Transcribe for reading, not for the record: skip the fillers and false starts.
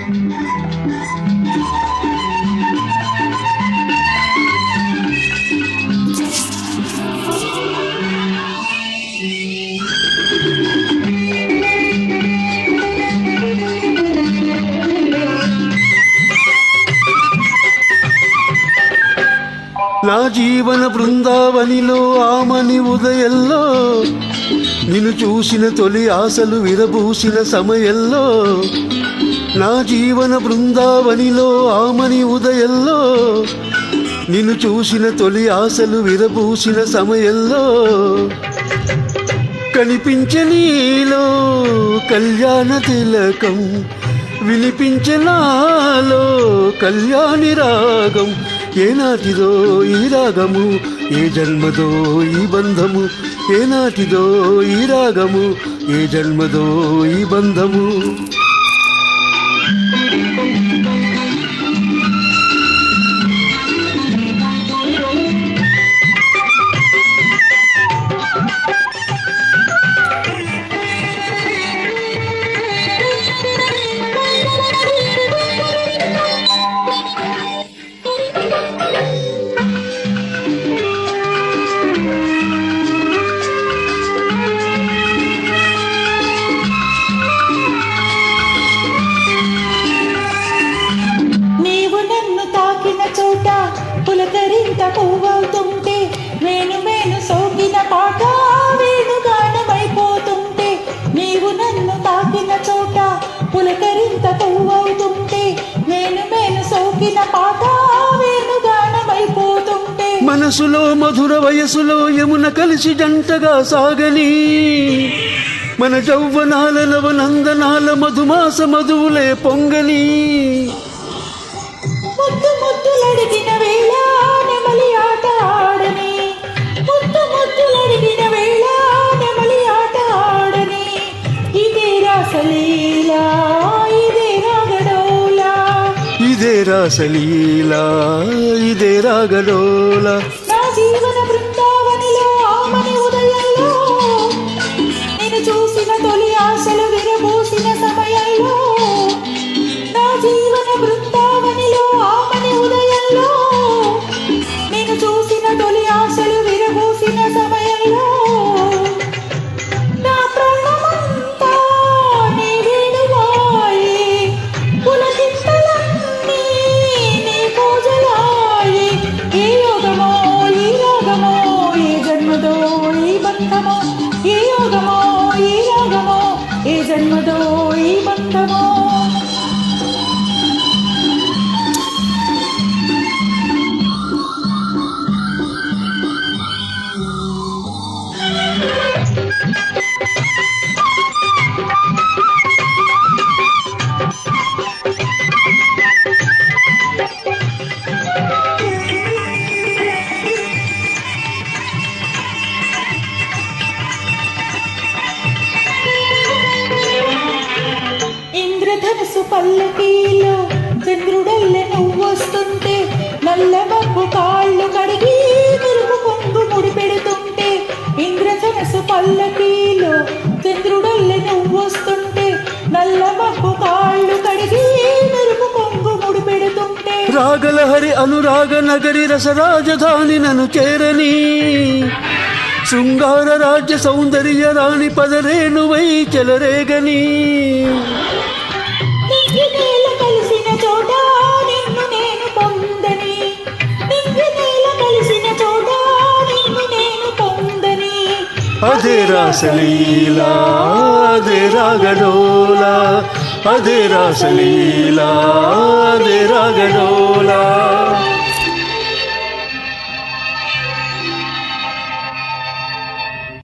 నా జీవన బృందావనిలో ఆమని ఉదయంలో నిన్ను చూసిన తొలి ఆశలు విరబూసిన సమయంలో, నా జీవన బృందావనిలో ఆమని ఉదయంలో నిన్ను చూసిన తొలి ఆశలు విరబూసిన సమయంలో, కనిపించే నీలో కళ్యాణ తిలకం, వినిపించే నాలో కళ్యాణి రాగం. ఏనాటిదో ఈ రాగము, ఏ జన్మదో ఈ బంధము, ఏనాటిదో ఈ రాగము, ఏ జన్మదో ఈ బంధము. పులకరింత పువ్వుతుంటే వేణు వేణు సోకిన పాట వేణుగానమైపోతుంటే, నీవు నన్ను తాకిన చోట పులకరింత పువ్వుతుంటే వేణు వేణు సోకిన పాట వేణుగానమైపోతుంటే, మనసులో మధుర వయసులో యమున కలిసి జంటగా సాగని, మన యౌవనాల నవనందనాల మధుమాస మధువులే పొంగని. ముద్దు ముద్దులడిగిన వేళ నెమలి ఆట ఆడని, ముద్దు ముద్దులడిగిన వేళ నెమలి ఆట ఆడని, ఇదే రాసలీలా ఇదే రాగడోలా, ఇదే రాసలీలా ఇదే రాగడోలా. నా జీవన బృందావనిలో ఆమని ఉదయంలో నేను చూసిన తొలి ఆశలు విరబూసిన సమయంలో, నా జీవన బృందావనిలో ఆమని ఉదయంలో నేను చూసిన తొలి ఆశలు విరబూసిన సమయంలో, నా ప్రాణమంతా నీ వేణువాయే, పులకింతలన్నీ నీ పూజలాయే. ఏ యోగమో ఈ రాగమో, ఏ జన్మదో ఈ బంధమో, ఏ యోగమో ఈ రాగమో, ఏ జన్మదో ఈ బంధమో. ఇంద్రధనుసు పల్లకీలో చంద్రుడల్లె నువ్వొస్తుంటే, నల్ల మబ్బు కాళ్ళు కడిగి మెరుపు కొంగు ముడి పెడుతుంటే, ఇంద్రధనుసు పల్లకీలో చంద్రుడల్లె నువ్వొస్తుంటే, నల్ల మబ్బు కాళ్ళు కడిగి మెరుపు కొంగు ముడి పెడుతుంటే, రాగలహరి అనురాగ నగరి రస రాజధాని నన్ను చేరని, శృంగార రాజ్య సౌందర్య రాణి పదరేణువై చెలరేగని. నింగినేల కలిసిన చోట నిన్ను నేను పొందని, నింగినేల కలిసిన చోట నిన్ను నేను పొందని, అదే రాసలీలా అదే రాగడోలా, అదే రాసలీలా అదే రాగడోలా.